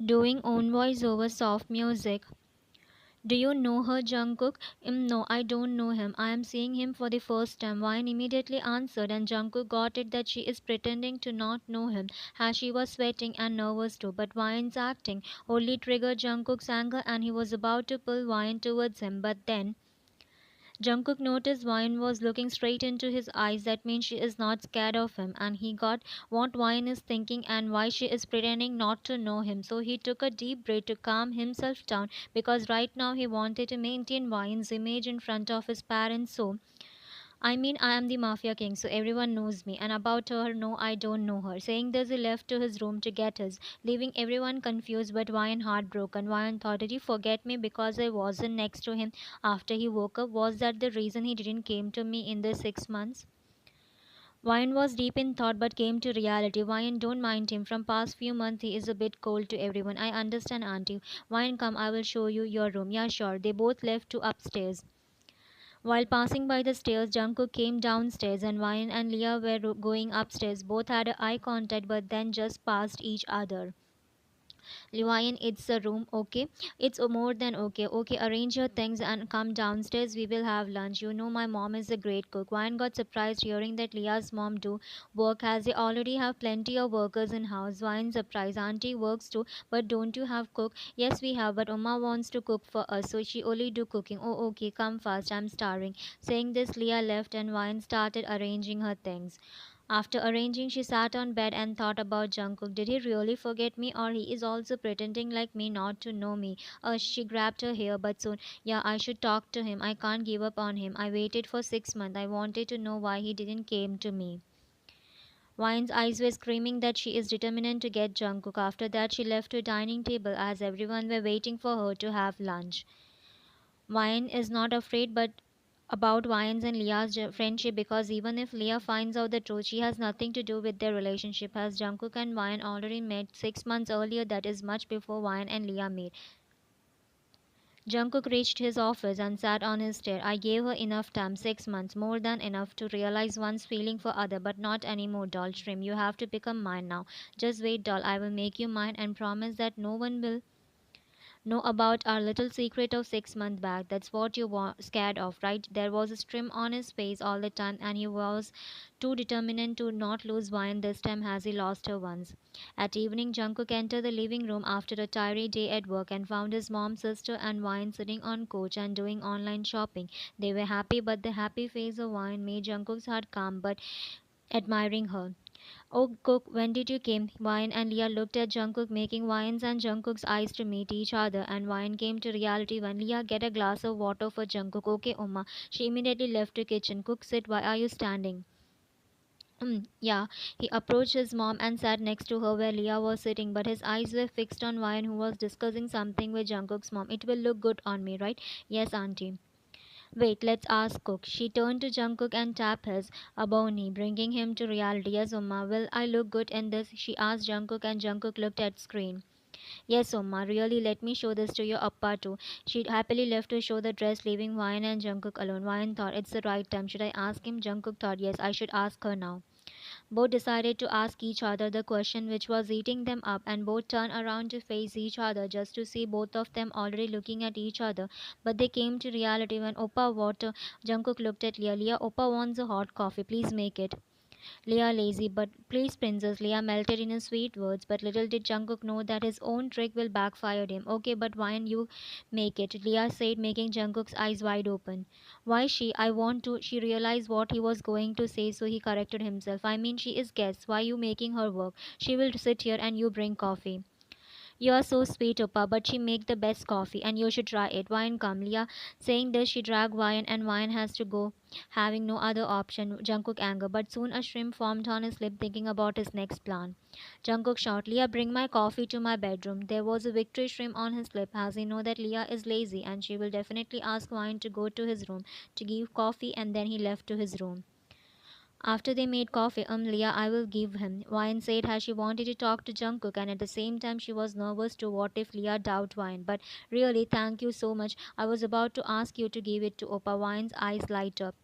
doing own voice over soft music. Do you know her, Jungkook? No, I don't know him. I am seeing him for the first time. Wine immediately answered, and Jungkook got it that she is pretending to not know him, as she was sweating and nervous too. But Wine's acting only triggered Jungkook's anger, and he was about to pull Wine towards him. But then Jungkook noticed Wine was looking straight into his eyes. That means she is not scared of him, and he got what Wine is thinking and why she is pretending not to know him. So he took a deep breath to calm himself down because right now he wanted to maintain Wine's image in front of his parents. So I am the Mafia King, so everyone knows me. And about her, no, I don't know her. Saying this, he left to his room to get his, leaving everyone confused but Ryan heartbroken. Ryan thought, did he forget me because I wasn't next to him after he woke up? Was that the reason he didn't came to me in the 6 months? Ryan was deep in thought but came to reality. Ryan, don't mind him. From past few months he is a bit cold to everyone. I understand, Auntie. Ryan, come, I will show you your room. Yeah, sure. They both left to upstairs. While passing by the stairs, Jungkook came downstairs and Ryan and Leah were going upstairs. Both had eye contact but then just passed each other. Lion, it's a room, okay? It's more than okay. Okay, arrange your things and come downstairs. We will have lunch. You know my mom is a great cook. Lion got surprised hearing that Leah's mom do work as they already have plenty of workers in house. Lion surprised. Auntie works too, but don't you have cook? Yes, we have, but Oma wants to cook for us, so she only do cooking. Oh, okay, come fast. I'm starving. Saying this, Leah left and Lion started arranging her things. After arranging, she sat on bed and thought about Jungkook. Did he really forget me, or he is also pretending like me not to know me? She grabbed her hair, but soon, yeah, I should talk to him. I can't give up on him. I waited for 6 months. I wanted to know why he didn't came to me. Wine's eyes were screaming that she is determined to get Jungkook. After that, she left her dining table as everyone were waiting for her to have lunch. Wine is not afraid but about Vine's and Leah's friendship because even if Leah finds out the truth, she has nothing to do with their relationship as Jungkook and Vine already met 6 months earlier, that is much before Vine and Leah met. Jungkook reached his office and sat on his chair. I gave her enough time, 6 months, more than enough to realize one's feeling for other, but not anymore, doll. Shrimp, you have to become mine now. Just wait, doll. I will make you mine and promise that no one will know about our little secret of 6 months back. That's what you were scared of, right? There was a stream on his face all the time, and he was too determined to not lose wine this time as he lost her once. At evening, Jungkook entered the living room after a tiring day at work and found his mom, sister, and Wine sitting on couch and doing online shopping. They were happy, but the happy face of Wine made Jungkook's heart calm but admiring her. Oh, Cook, when did you came? Wine and Leah looked at Jungkook, making Wine's and Jungkook's eyes to meet each other, and Wine came to reality when Leah get a glass of water for Jungkook. Okay, Oma. She immediately left the kitchen. Cook said, why are you standing? Yeah, he approached his mom and sat next to her where Leah was sitting, but his eyes were fixed on Wine, who was discussing something with Jungkook's mom. It will look good on me, right? Yes, auntie. Wait, let's ask Cook. She turned to Jungkook and tapped his above knee, bringing him to reality. Yes, Oma, will I look good in this? She asked Jungkook, and Jungkook looked at screen. Yes, Oma, really, let me show this to your appa too. She happily left to show the dress, leaving Ryan and Jungkook alone. Ryan thought it's the right time. Should I ask him? Jungkook thought, yes, I should ask her now. Both decided to ask each other the question which was eating them up, and both turned around to face each other just to see both of them already looking at each other. But they came to reality when Oppa water. Jungkook looked at Leah. Leah, Oppa wants a hot coffee. Please make it. Leah lazy, but please, Princess. Leah melted in his sweet words, but little did Jungkook know that his own trick will backfire him. Okay, but why don't you make it? Leah said, making Jungkook's eyes wide open. Why she? I want to. She realized what he was going to say, so he corrected himself. I mean, she is guest. Why you making her work? She will sit here and you bring coffee. You are so sweet, Oppa, but she make the best coffee, and you should try it. Wine come, Leah. Saying this, she dragged Wine, and Wine has to go, having no other option. Jungkook anger, but soon a shrimp formed on his lip, thinking about his next plan. Jungkook shouted, Leah, bring my coffee to my bedroom. There was a victory shrimp on his lip, as he know that Leah is lazy, and she will definitely ask Wine to go to his room to give coffee, and then he left to his room. After they made coffee, Leah, I will give him. Wine said how she wanted to talk to Jungkook, and at the same time she was nervous to what if Leah doubt Wine. But really, thank you so much. I was about to ask you to give it to Oppa. Wine's eyes light up.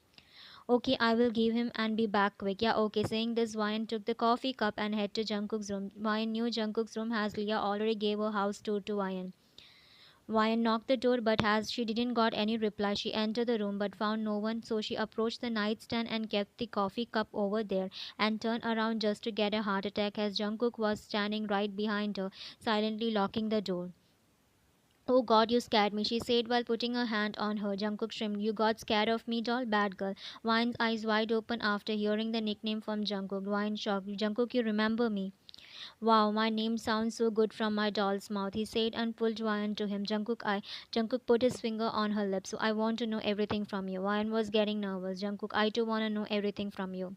Okay, I will give him and be back quick. Yeah, okay. Saying this, Wyan took the coffee cup and head to Jungkook's room. Wyan knew Jungkook's room as Leah already gave her house tour to Wyan. Wyan knocked the door, but as she didn't got any reply, she entered the room but found no one. So she approached the nightstand and kept the coffee cup over there, and turned around just to get a heart attack as Jungkook was standing right behind her, silently locking the door. Oh God, you scared me, she said while putting her hand on her. Jungkook shrimp, you got scared of me, doll? Bad girl. Wine's eyes wide open after hearing the nickname from Jungkook. Wine shocked. Jungkook, you remember me? Wow, my name sounds so good from my doll's mouth, he said and pulled Wine to him. Jungkook put his finger on her lips. So I want to know everything from you. Wine was getting nervous. Jungkook, I too want to know everything from you.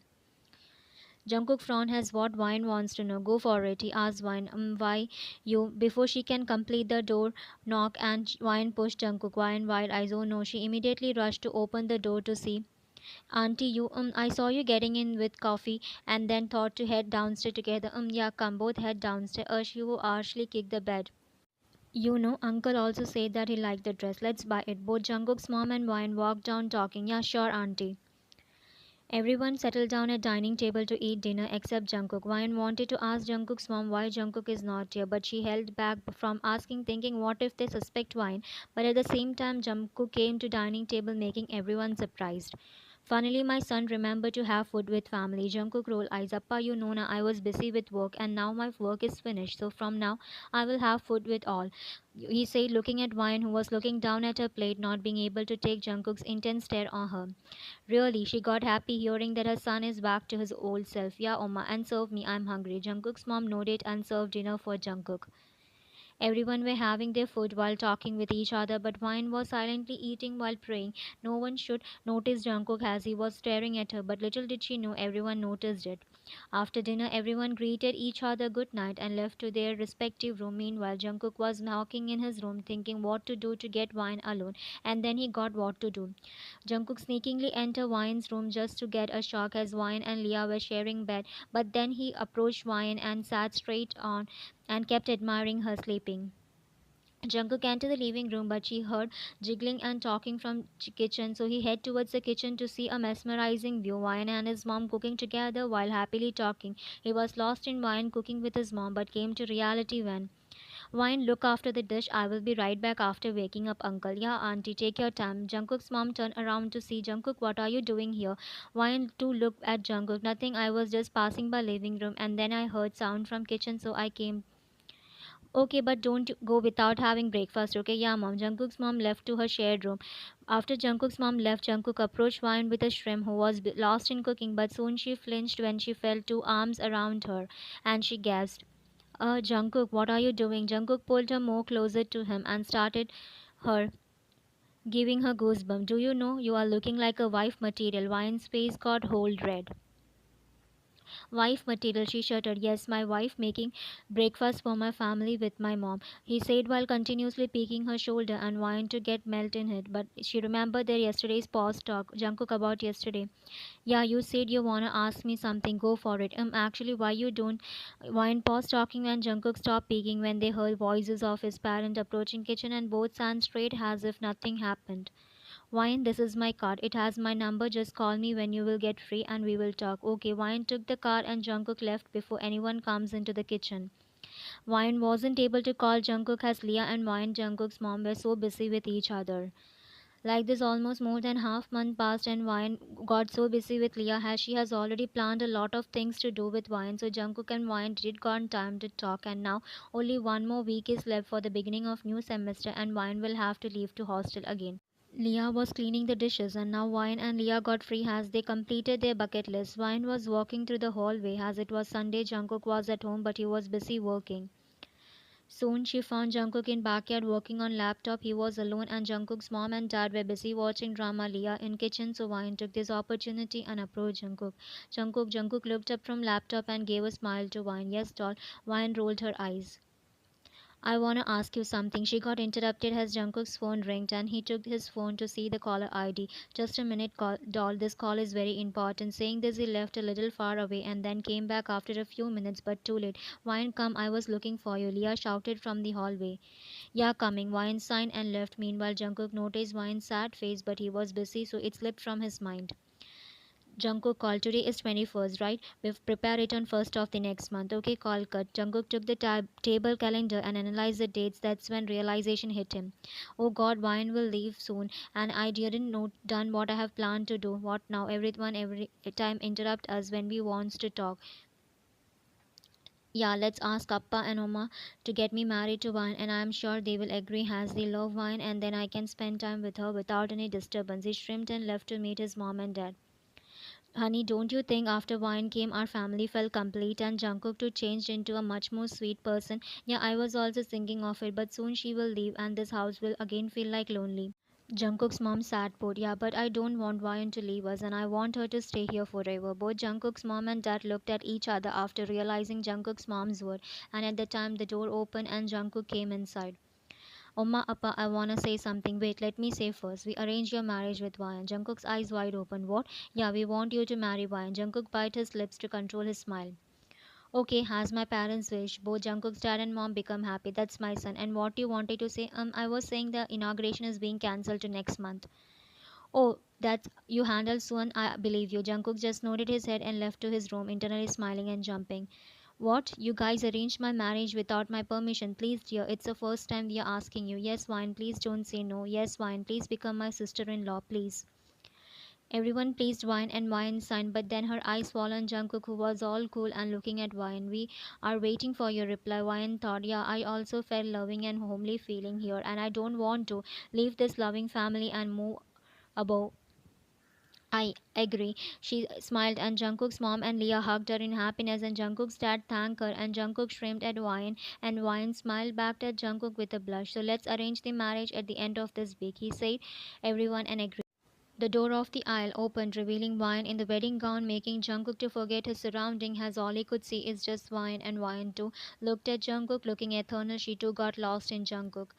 Jungkook frowned as what Wine wants to know. Go for it, he asked Wine. Why you? Before she can complete the door knock and Wine pushed Jungkook. Wine wide eyes. Oh no, she immediately rushed to open the door to see. Auntie, I saw you getting in with coffee and then thought to head downstairs together. Yeah, come, both head downstairs. She who harshly kicked the bed. You know, Uncle also said that he liked the dress. Let's buy it. Both Jungkook's mom and Wine walked down talking. Yeah, sure, Auntie. Everyone settled down at dining table to eat dinner except Jungkook. Wine wanted to ask Jungkook's mom why Jungkook is not here, but she held back from asking, thinking what if they suspect Wine. But at the same time, Jungkook came to dining table, making everyone surprised. Finally, my son remembered to have food with family. Jungkook rolled eyes. Appa, you know na, I was busy with work and now my work is finished. So from now, I will have food with all. He said, looking at Wine, who was looking down at her plate, not being able to take Jungkook's intense stare on her. Really, she got happy hearing that her son is back to his old self. Yeah, Oma, and serve me, I'm hungry. Jungkook's mom nodded and served dinner for Jungkook. Everyone were having their food while talking with each other, but Wine was silently eating while praying. No one should notice Jungkook as he was staring at her, but little did she know everyone noticed it. After dinner, everyone greeted each other good night and left to their respective room. Meanwhile, Jungkook was knocking in his room, thinking what to do to get Wine alone, and then he got what to do. Jungkook sneakingly entered Wine's room just to get a shock as Wine and Leah were sharing bed, but then he approached Wine and sat straight on and kept admiring her sleeping. Jungkook entered the living room, but she heard jiggling and talking from kitchen, so he headed towards the kitchen to see a mesmerizing view. Wine and his mom cooking together while happily talking. He was lost in Wine cooking with his mom, but came to reality when Wine, look after the dish. I will be right back after waking up, uncle. Yeah, auntie, take your time. Jungkook's mom turned around to see Jungkook. What are you doing here? Wine too looked at Jungkook. Nothing. I was just passing by living room, and then I heard sound from kitchen, so I came. Okay, but don't go without having breakfast, okay? Yeah, mom. Jungkook's mom left to her shared room. After Jungkook's mom left, Jungkook approached Wine with a shrimp who was lost in cooking, but soon she flinched when she felt two arms around her, and she gasped. Jungkook, what are you doing? Jungkook pulled her more closer to him and started her, giving her goosebumps. Do you know you are looking like a wife material? Wine's face got whole red. Wife material, she shuddered. Yes, my wife making breakfast for my family with my mom, he said while continuously peeking her shoulder and wanting to get melt in it. But she remembered their yesterday's pause talk. Jungkook about yesterday. Yeah, you said you wanna ask me something. Go for it. Actually, why you don't? Wine paused talking and Jungkook stopped peeking when they heard voices of his parent approaching kitchen and both stand straight as if nothing happened. Wine, this is my card. It has my number. Just call me when you will get free and we will talk. Okay, Wine took the card and Jungkook left before anyone comes into the kitchen. Wine wasn't able to call Jungkook as Leah and Wine Jungkook's mom were so busy with each other. Like this, almost more than half month passed, and Wine got so busy with Leah as she has already planned a lot of things to do with Wine. So Jungkook and Wine did got time to talk, and now only one more week is left for the beginning of new semester, and Wine will have to leave to hostel again. Leah was cleaning the dishes, and now Wine and Leah got free as they completed their bucket list. Wine was walking through the hallway as it was Sunday. Jungkook was at home, but he was busy working. Soon she found Jungkook in backyard working on laptop. He was alone and Jungkook's mom and dad were busy watching drama. Leah in kitchen, so Wine took this opportunity and approached Jungkook. Jungkook looked up from laptop and gave a smile to Wine. Yes, doll. Wine rolled her eyes. I wanna ask you something. She got interrupted as Jungkook's phone rang and he took his phone to see the caller ID. Just a minute, doll. This call is very important. Saying this, he left a little far away and then came back after a few minutes, but too late. Wine, come, I was looking for you. Leah shouted from the hallway. Yeah, coming. Wine signed and left. Meanwhile, Jungkook noticed Wine's sad face, but he was busy, so it slipped from his mind. Jungkook called. Today is 21st, right? We've prepare it on 1st of the next month. Okay, call cut. Jungkook took the table calendar and analyzed the dates. That's when realization hit him. Oh God, Wine will leave soon, and I didn't know done what I have planned to do. What now? Everyone every time interrupt us when we wants to talk. Yeah, let's ask Appa and Oma to get me married to Wine, and I'm sure they will agree as they love Wine, and then I can spend time with her without any disturbance. He shrimped and left to meet his mom and dad. Honey, don't you think after Wine came, our family felt complete and Jungkook too changed into a much more sweet person? Yeah, I was also thinking of it, but soon she will leave and this house will again feel like lonely. Jungkook's mom sat bored. Yeah, but I don't want Wyan to leave us and I want her to stay here forever. Both Jungkook's mom and dad looked at each other after realizing Jungkook's mom's word, and at the time the door opened and Jungkook came inside. Oma, Appa, I wanna say something. Wait, let me say first. We arranged your marriage with Wyan. Jungkook's eyes wide open. What? Yeah, we want you to marry Wyan. Jungkook bit his lips to control his smile. Okay, has my parents wish. Both Jungkook's dad and mom become happy. That's my son. And what you wanted to say? I was saying the inauguration is being cancelled to next month. Oh, that you handled soon. I believe you. Jungkook just nodded his head and left to his room, internally smiling and jumping. What? You guys arranged my marriage without my permission? Please, dear, it's the first time we are asking you. Yes, Wine, please don't say no. Yes, Wine, please become my sister in law, please. Everyone pleased Wine and Wine signed, but then her eyes fall on Jungkook, who was all cool and looking at Wine. We are waiting for your reply. Wine thought, yeah, I also felt loving and homely feeling here, and I don't want to leave this loving family and move above. I agree. She smiled, and Jungkook's mom and Leah hugged her in happiness, and Jungkook's dad thanked her, and Jungkook shrimped at Wine, and Wine smiled back at Jungkook with a blush. So let's arrange the marriage at the end of this week, he said. Everyone and agreed. The door of the aisle opened, revealing Wine in the wedding gown, making Jungkook to forget his surrounding, as all he could see is just Wine, and Wine too looked at Jungkook, looking eternal. She too got lost in Jungkook.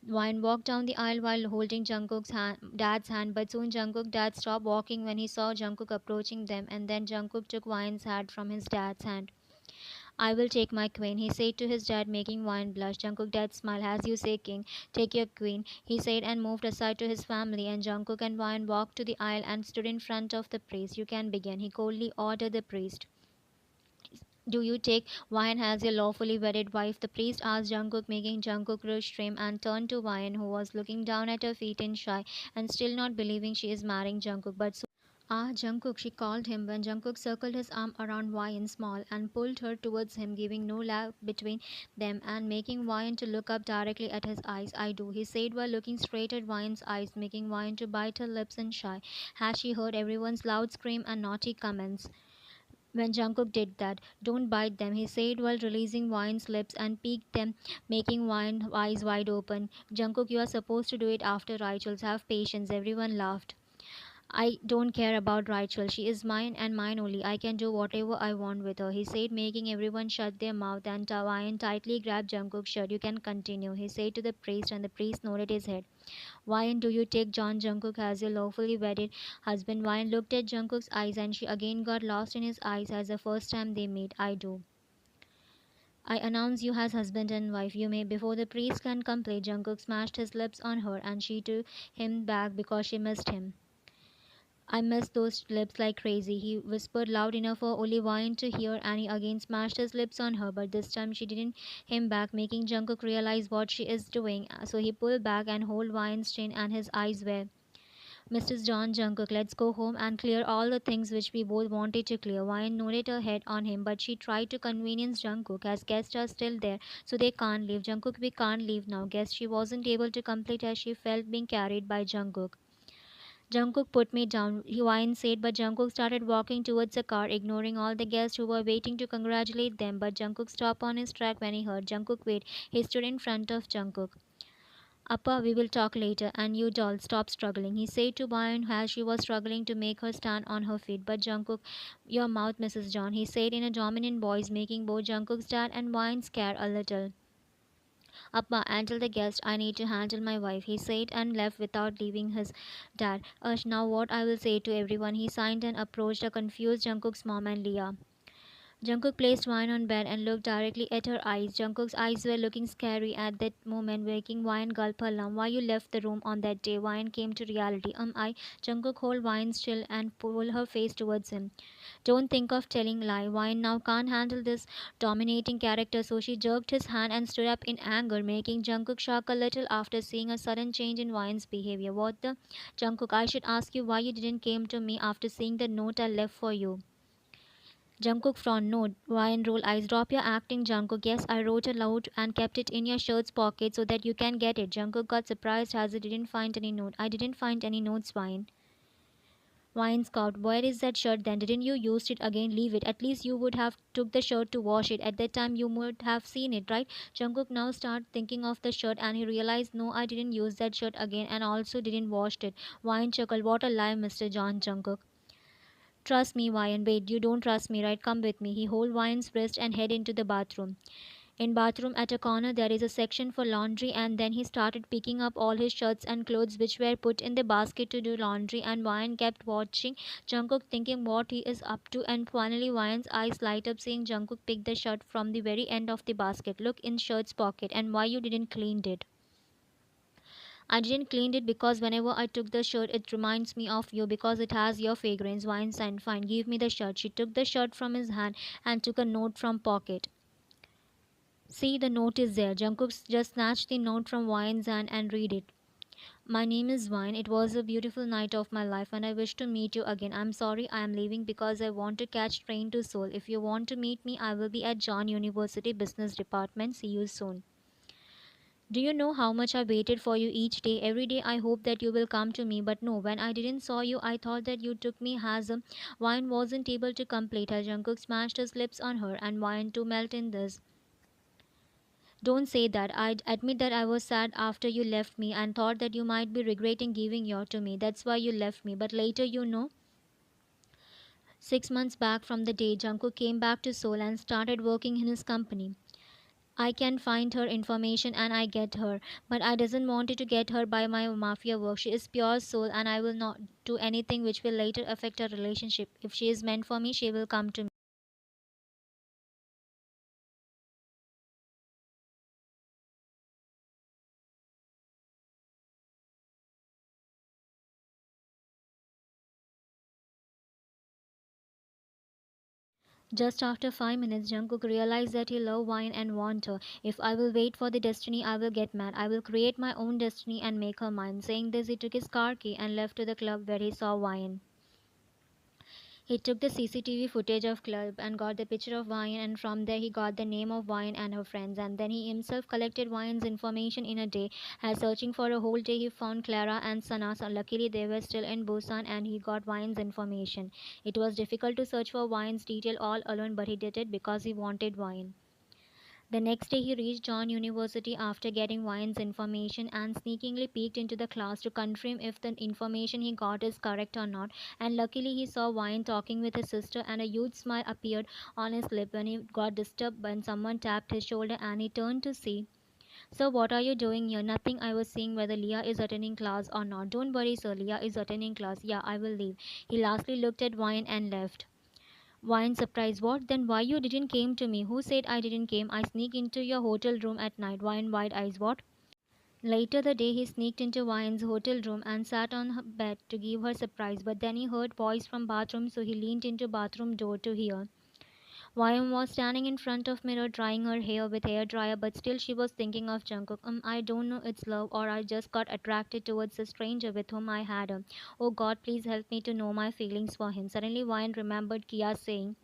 Wine walked down the aisle while holding Jungkook's dad's hand, but soon Jungkook's dad stopped walking when he saw Jungkook approaching them, and then Jungkook took Wine's hand from his dad's hand. I will take my queen, he said to his dad, making Wine blush. Jungkook dad smiled. As you say, king, take your queen, he said, and moved aside to his family, and Jungkook and Wine walked to the aisle and stood in front of the priest. You can begin, he coldly ordered the priest. Do you take Wine as your lawfully wedded wife? The priest asked Jungkook, making Jungkook shrimp and turned to Wine, who was looking down at her feet in shy and still not believing she is marrying Jungkook. But so Ah, Jungkook, she called him when Jungkook circled his arm around Wine small and pulled her towards him, giving no lag between them and making Wine to look up directly at his eyes. I do, he said while looking straight at Wine's eyes, making Wine to bite her lips and shy, as she heard everyone's loud scream and naughty comments. When Jungkook did that, don't bite them, he said while releasing Wine's lips and peeked them, making Wine eyes wide open. Jungkook, you are supposed to do it after rituals. Have patience. Everyone laughed. I don't care about Rachel. She is mine and mine only. I can do whatever I want with her, he said, making everyone shut their mouth, and Tawayan tightly grabbed Jungkook's shirt. You can continue, he said to the priest, and the priest nodded his head. Why do you take John Jungkook as your lawfully wedded husband? Wine looked at Jungkook's eyes, and she again got lost in his eyes as the first time they met. I do. I announce you as husband and wife. You may. Before the priest can complete, Jungkook smashed his lips on her, and she took him back because she missed him. I miss those lips like crazy, he whispered loud enough for only Wine to hear, and he again smashed his lips on her, but this time she didn't him back, making Jungkook realize what she is doing. So he pulled back and held Wine's chin, and his eyes were Mrs. John Jungkook, let's go home and clear all the things which we both wanted to clear. Wine nodded her head on him, but she tried to convenience Jungkook as guests are still there, so they can't leave. Jungkook, we can't leave now. Guess she wasn't able to complete as she felt being carried by Jungkook. Jungkook put me down, Hwine said, but Jungkook started walking towards the car, ignoring all the guests who were waiting to congratulate them. But Jungkook stopped on his track when he heard Jungkook wait. He stood in front of Jungkook. Appa, we will talk later, and you doll, stop struggling, he said to Wine as she was struggling to make her stand on her feet. But Jungkook, your mouth, Mrs. John, he said in a dominant voice, making both Jungkook's dad and Wine scare a little. Appa, handle the guest. I need to handle my wife, he said and left without leaving his dad. Now what I will say to everyone, he signed and approached a confused Jungkook's mom and Leah. Jungkook placed wine on bed and looked directly at her eyes. Jungkook's eyes were looking scary at that moment, making Wine gulp her lump. Why you left the room on that day? Wine came to reality. I. Jungkook hold Wine still and pull her face towards him. Don't think of telling lie. Wine now can't handle this dominating character, so she jerked his hand and stood up in anger, making Jungkook shock a little after seeing a sudden change in Wine's behavior. What the? Jungkook, I should ask you why you didn't came to me after seeing the note I left for you. Jungkook frowned. No, Ryan rolled eyes. Drop your acting, Jungkook. Yes, I wrote it loud and kept it in your shirt's pocket so that you can get it. Jungkook got surprised as he didn't find any note. I didn't find any notes, Ryan. Ryan scoffed. Where is that shirt then? Didn't you use it again? Leave it. At least you would have took the shirt to wash it. At that time you would have seen it, right? Jungkook now started thinking of the shirt and he realized no, I didn't use that shirt again and also didn't wash it. Ryan chuckled. What a lie, Mr. John Jungkook. Trust me, Wyan. Wait, you don't trust me, right? Come with me. He hold Wyan's wrist and head into the bathroom. In bathroom at a corner there is a section for laundry and then he started picking up all his shirts and clothes which were put in the basket to do laundry and Wyan kept watching Jungkook thinking what he is up to and finally Wyan's eyes light up seeing Jungkook pick the shirt from the very end of the basket. Look in shirt's pocket and why you didn't clean it. I didn't clean it because whenever I took the shirt, it reminds me of you because it has your fragrance. Wine signed, fine, give me the shirt. She took the shirt from his hand and took a note from pocket. See, the note is there. Jungkook just snatched the note from Wine's hand and read it. My name is Wine. It was a beautiful night of my life and I wish to meet you again. I'm sorry I am leaving because I want to catch train to Seoul. If you want to meet me, I will be at John University Business Department. See you soon. Do you know how much I waited for you each day? Every day I hope that you will come to me, but no, when I didn't saw you, I thought that you took me as a Wine wasn't able to complete her. Jungkook smashed his lips on her, and Wine to melt in this. Don't say that. I admit that I was sad after you left me and thought that you might be regretting giving your to me. That's why you left me. But later, 6 months back from the day Jungkook came back to Seoul and started working in his company. I can find her information and I get her, but I doesn't want to get her by my mafia work. She is pure soul and I will not do anything which will later affect our relationship. If she is meant for me, she will come to me. Just after 5 minutes, Jungkook realized that he loved Wine and want her. If I will wait for the destiny, I will get mad. I will create my own destiny and make her mine. Saying this, he took his car key and left to the club where he saw Wine. He took the CCTV footage of club and got the picture of Wine and from there he got the name of Wine and her friends and then he himself collected Wine's information in a day. As searching for a whole day he found Clara and Sana. So luckily they were still in Busan and he got Wine's information. It was difficult to search for Wine's detail all alone but he did it because he wanted Wine. The next day, he reached John University after getting Wine's information and sneakingly peeked into the class to confirm if the information he got is correct or not. And luckily, he saw Wine talking with his sister, and a huge smile appeared on his lip when he got disturbed when someone tapped his shoulder and he turned to see. Sir, what are you doing here? Nothing. I was seeing whether Leah is attending class or not. Don't worry, sir. Leah is attending class. Yeah, I will leave. He lastly looked at Wine and left. Wine surprise. What? Then why you didn't came to me? Who said I didn't came? I sneak into your hotel room at night. Wine wide eyes. What? Later the day he sneaked into Wine's hotel room and sat on her bed to give her surprise. But then he heard voice from bathroom, so he leaned into bathroom door to hear. Wine was standing in front of mirror drying her hair with hair dryer, but still she was thinking of Jungkook. I don't know it's love or I just got attracted towards a stranger with whom I had a. Oh God, please help me to know my feelings for him. Suddenly Wine remembered Kia saying.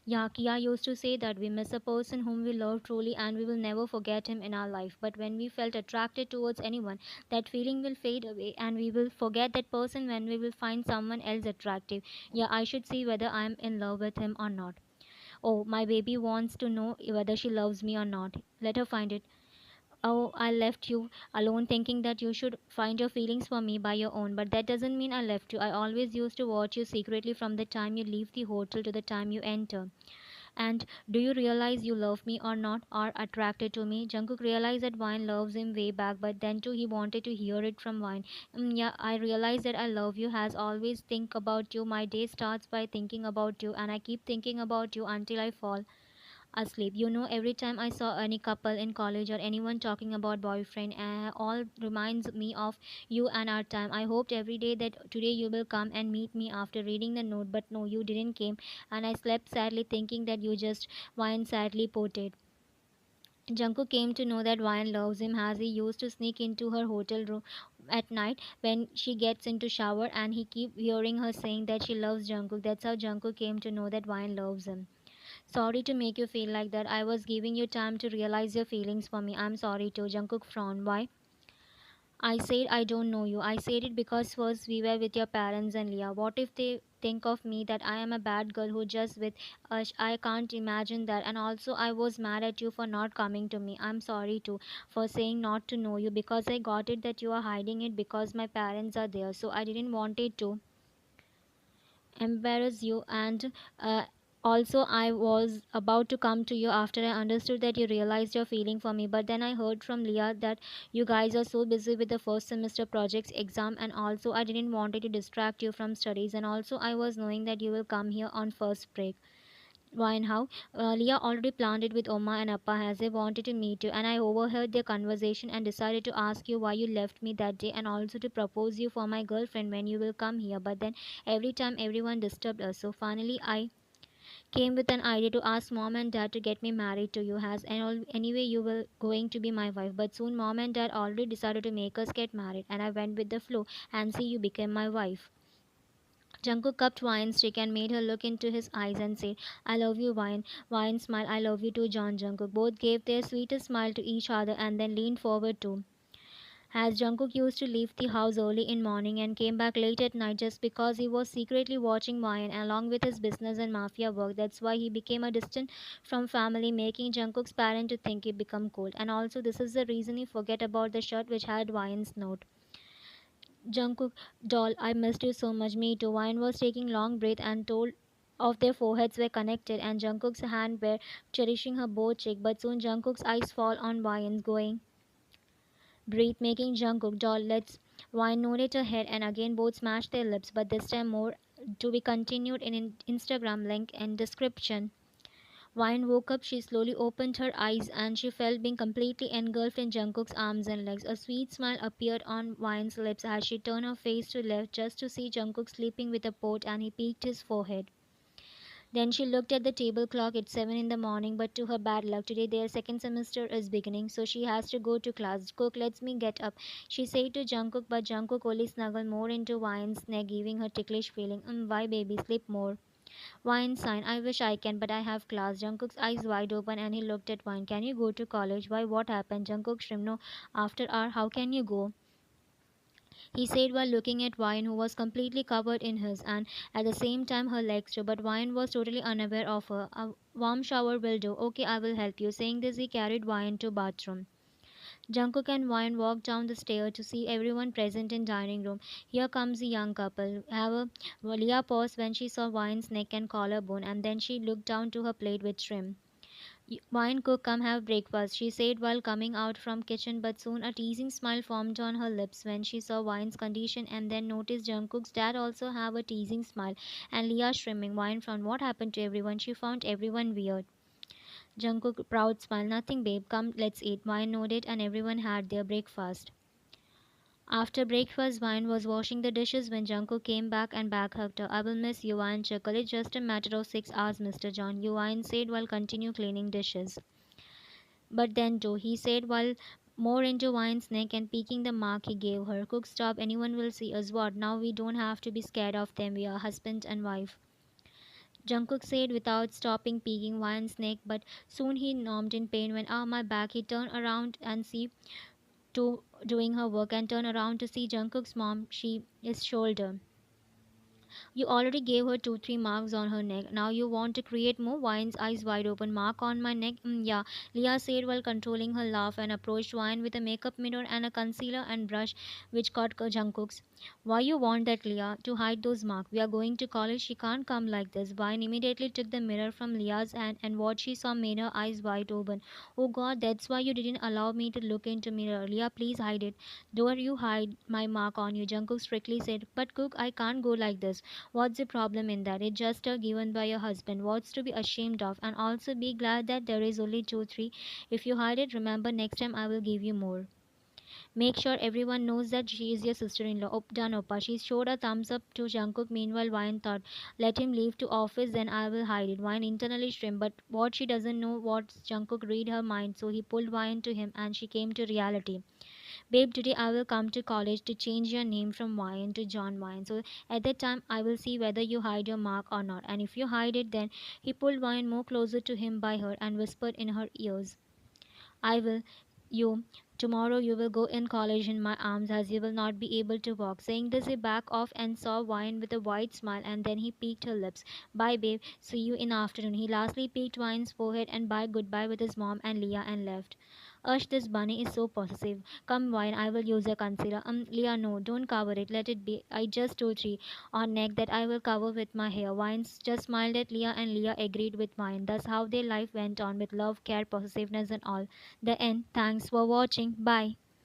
Yeah, Kia used to say that we miss a person whom we love truly and we will never forget him in our life. But when we felt attracted towards anyone, that feeling will fade away and we will forget that person when we will find someone else attractive. Yeah, I should see whether I am in love with him or not. Oh, my baby wants to know whether she loves me or not. Let her find it. Oh, I left you alone thinking that you should find your feelings for me by your own. But that doesn't mean I left you. I always used to watch you secretly from the time you leave the hotel to the time you enter. And do you realize you love me or not, or attracted to me? Jungkook realized that Wine loves him way back, but then too he wanted to hear it from Wine. Yeah, I realize that I love you has always think about you. My day starts by thinking about you, and I keep thinking about you until I fall asleep. You know, every time I saw any couple in college or anyone talking about boyfriend, all reminds me of you and our time. I hoped every day that today you will come and meet me after reading the note, but no, you didn't came, and I slept sadly thinking that you just whined sadly ported. Jungkook came to know that Ryan loves him as he used to sneak into her hotel room at night when she gets into shower and he keep hearing her saying that she loves Jungkook. That's how Jungkook came to know that Ryan loves him. Sorry to make you feel like that. I was giving you time to realize your feelings for me. I'm sorry too. Jungkook frowned. Why? I said I don't know you. I said it because first we were with your parents and Leah. What if they think of me that I am a bad girl who just with us? I can't imagine that. And also I was mad at you for not coming to me. I'm sorry too for saying not to know you because I got it that you are hiding it because my parents are there. So I didn't want it to embarrass you and also I was about to come to you after I understood that you realized your feeling for me, but then I heard from Leah that you guys are so busy with the first semester projects exam, and also I didn't want it to distract you from studies, and also I was knowing that you will come here on first break. Why and how? Leah already planned it with Oma and Appa as they wanted to meet you, and I overheard their conversation and decided to ask you why you left me that day and also to propose you for my girlfriend when you will come here. But then every time everyone disturbed us, so finally I came with an idea to ask mom and dad to get me married to you as and all, anyway you were going to be my wife. But soon mom and dad already decided to make us get married, and I went with the flow and see you became my wife. Jungkook cupped Vine's cheek and made her look into his eyes and said, I love you, Vine. Vine smiled, I love you too, John. Jungkook. Both gave their sweetest smile to each other and then leaned forward too. As Jungkook used to leave the house early in morning and came back late at night just because he was secretly watching Vine along with his business and mafia work. That's why he became a distant from family, making Jungkook's parent to think he become cold. And also this is the reason he forget about the shirt which had Vine's note. Jungkook, doll, I missed you so much. Me too. Wine was taking long breath and told of their foreheads were connected and Jungkook's hand were cherishing her both cheek. But soon Jungkook's eyes fall on Wine's going. Breathe, making Jungkook, doll, let's. Wine nodded her head and again both smashed their lips. But this time more to be continued in Instagram link in description. Wine woke up, she slowly opened her eyes and she felt being completely engulfed in Jungkook's arms and legs. A sweet smile appeared on Wine's lips as she turned her face to left just to see Jungkook sleeping with a pot and he peeked his forehead. Then she looked at the table clock. It's 7 in the morning, but to her bad luck, today their second semester is beginning, so she has to go to class. Cook lets me get up, she said to Jungkook, but Jungkook only snuggled more into Wine's neck, giving her ticklish feeling. Why, baby, sleep more. Wine sign. I wish I can, but I have class. Jungkook's eyes wide open and he looked at Wine. Can you go to college? Why, what happened? Jungkook shrimp. No, after hour, how can you go? He said while looking at Wine, who was completely covered in his, and at the same time her legs too. But Wine was totally unaware of her. A warm shower will do. Okay, I will help you. Saying this, he carried Wine to bathroom. Jungkook and Wine walked down the stair to see everyone present in dining room. Here comes the young couple. However, Leah paused when she saw Wine's neck and collarbone, and then she looked down to her plate with shrimp. Wine cook, come have breakfast, she said while coming out from kitchen, but soon a teasing smile formed on her lips when she saw Wine's condition and then noticed Jungkook's dad also have a teasing smile and Leah shrimming. Wine from what happened to everyone? She found everyone weird. Jungkook proud smile, nothing babe, come let's eat. Wine nodded and everyone had their breakfast. After breakfast, Wine was washing the dishes when Jungkook came back and back hugged her. I will miss you, Wine chuckled. It's just a matter of 6 hours, Mr. John. You Wine said while continue cleaning dishes. But then too, he said while more into Wine's neck and peeking the mark he gave her. Cook, stop, anyone will see us. What? Now we don't have to be scared of them. We are husband and wife. Jungkook said without stopping peeking Wine's neck, but soon he numbed in pain when my back. He turned around and see to doing her work and turned around to see Jungkook's mom. She his shoulder. You already gave her 2, 3 marks on her neck. Now you want to create more Wine's eyes wide open. Mark on my neck? Yeah, Leah said while controlling her laugh and approached Wine with a makeup mirror and a concealer and brush which caught Jungkook's. Why you want that, Leah? To hide those marks. We are going to college. She can't come like this. Wine immediately took the mirror from Leah's hand and what she saw made her eyes wide open. Oh God, that's why you didn't allow me to look into mirror. Leah, please hide it. Don't you hide my mark on you, Jungkook strictly said. But Cook, I can't go like this. What's the problem in that? It's just a given by your husband. What's to be ashamed of? And also be glad that there is only 2, 3. If you hide it, remember next time I will give you more. Make sure everyone knows that she is your sister-in-law. Done, Oppa. She showed a thumbs up to Jungkook. Meanwhile, Wine thought, let him leave to office, then I will hide it. Wine internally shrimp, but what she doesn't know what Jungkook read her mind, so he pulled Wine to him and she came to reality. Babe, today I will come to college to change your name from Wine to John Wine. So at that time, I will see whether you hide your mark or not. And if you hide it, then he pulled Wine more closer to him by her and whispered in her ears, I will, you, tomorrow you will go in college in my arms as you will not be able to walk. Saying this, he backed off and saw Wine with a wide smile and then he peeked her lips. Bye, babe. See you in afternoon. He lastly peeked Wine's forehead and bye goodbye with his mom and Leah and left. Ush, this bunny is so possessive. Come, Wine, I will use a concealer. Leah, no, don't cover it. Let it be. I just told 3 on neck that I will cover with my hair. Wine just smiled at Leah and Leah agreed with Wine. That's how their life went on with love, care, possessiveness and all. The end. Thanks for watching. Bye.